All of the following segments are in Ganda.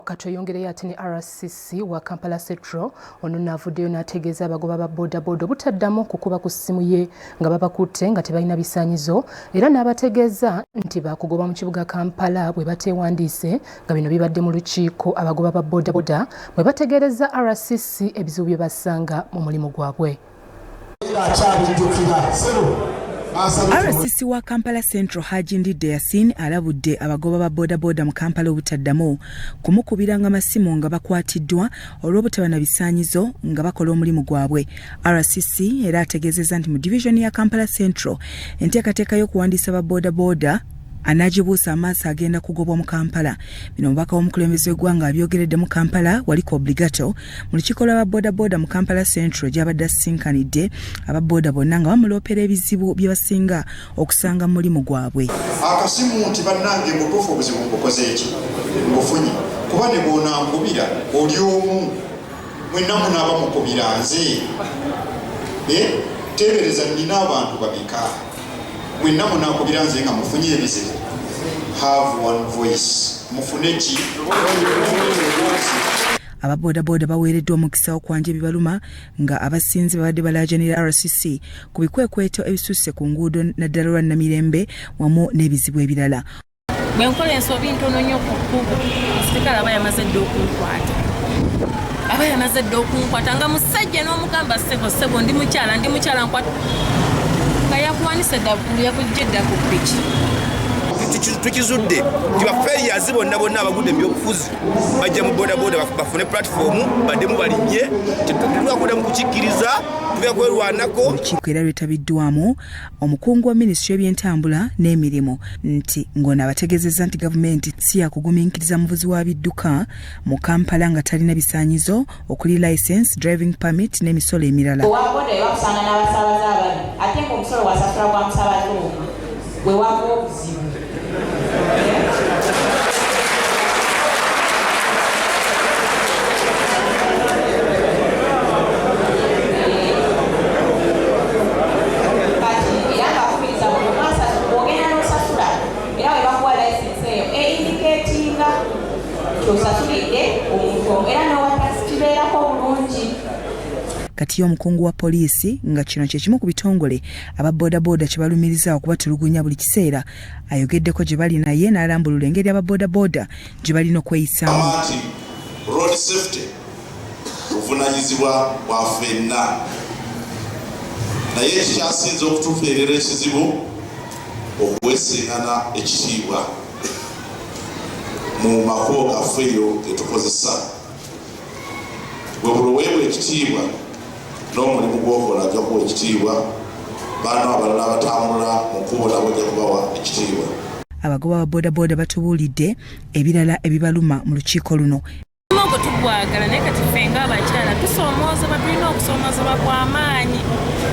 katoyongereyo ate ne RCC wa Kampala Central ono n'avuddeyo n'ategeeza abagoba ba bodaboda obutaddamu kukuba ku ssimu ye nga babakutte nga tebalina bisaanyizo era n'abategeeza nti baakugoba mu kibuga Kampala bwe bateewandiise nga bino bibadde mu lukiiko abagoba ba bodaboda bwe bategeereza RCC ebizibu bye basanga mu mulimu gwabwe. RCC wa Kampala Central Hajindidde Yasin alabudde abagoba ba bodaboda mu Kampala obutaddamu kumukubiranga amasimu nga bakwatiddwa olw'obutaba na bisaanyizo nga bakola omulimu gwabwe. RCC era ategeezezza nti mu division ya Kampala Central enteekateeka y'okuwandiisa ba bodaboda anagibuusa amaaso agenda kugobwa mu Kampala. Bino mubaka w'omukulembeze w'eggwanga abyogeredde mu Kampala waliko obligato mu lukiiko lw'aba bodaboda mu Kampala Central gy'abadde asinkanidde aba boda bonna nga bamuloopera ebizibu bye basinga okusanga mu mulimu gwabwe. Akasimu nti bannange mutuufu obuzibu mbukoze eki mbufunye kuba ne bw'onankubira oli omu mwenna munaaba mukubira nze teebereza nnina abantu babika mwenna munankubira nze nga mufunye ebizibu. Have one voice. Mufuneki. Ababodaboda baweereddwa omukisa okwanja ebibaluma nga abasinze babadde balaajanira RCC ku bikwekweto ebisusse ku nguudo naddala lwa Namirembe wamu n'ebizibu ebirala. Bwe nkola ensobi ntono nnyo ku kkubo sirikale aba yamaze dda okunkwata. Aba yamaze dda okunkwata nga musajja n'omugamba ssebo ndi mukyala nkwata nga yakuwanise ddagulu yakujja edda ku ppiki. Tukizudde tibafeeyi azibonna bonna abagudde mu byobufuzi bajja mu bodaboda bafune platform baddemu balinye tetulwakuda mu kukikkiriza tuga kwerwanako. Olukiiko era lwetabiddwamu omukungu wa minisitule y'ebyentambula n'emirimu nti ng'ono abategeezezza nti gavumenti si yakugumiikiriza muvuzi wa bidduka mu Kampala nga talina bisaanyizo okuli license, driving permit n'emisolo emirala. Owaboda ebakusanga n'abasaabaze abali ate ng'omusolo wasasula gwa musaabaze omu bwe wava obuzibu. Kati y'omukungu wa poliisi nga kino kye kimu ku bitongole aba bodaboda kye balumiriza okubatulugunya buli kiseera ayogeddeko gye bali naye n'alambulula engeri aba bodaboda gye balina okweyisaamu. Road safety buvunaanyizibwa bwa ffenna naye ekikyasinze okutuuferera ekizibu okuweesiŋŋana ekitiibwa mu makubo gaffe eyo getukozesa bwe buloweebwa ekitiibwa n'omulimu gw'okola ajja kuwa ekitiibwa baana abalala abatambula mu kkubo nabo ojja kubawa ekitiibwa. Abagoba ba bodaboda batubuulidde ebirala ebibaluma mu lukiiko luno. Omulimu tugwagala naye kati ffe ng'abakyala tusoomooza tulina okusoomooza kw'amaanyi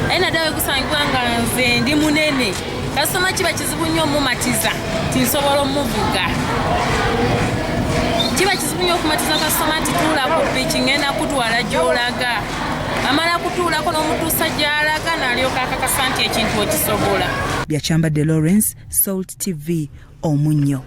naye naddala gusangibwa nga nze ndi munene kasoma kiba kizibu nnyo omumatiza tinsobola omuvuga. Kiba kizibu nnyo okumatiza kasoma nti tuula ku ppiki ngenda kutwala gy'olaga amala kutuulako n'omutuusa gy'alaga n'alyoka akakasa nti ekintu okisobola. Byakyambadde Lawrence, Salt TV, Omunnyo.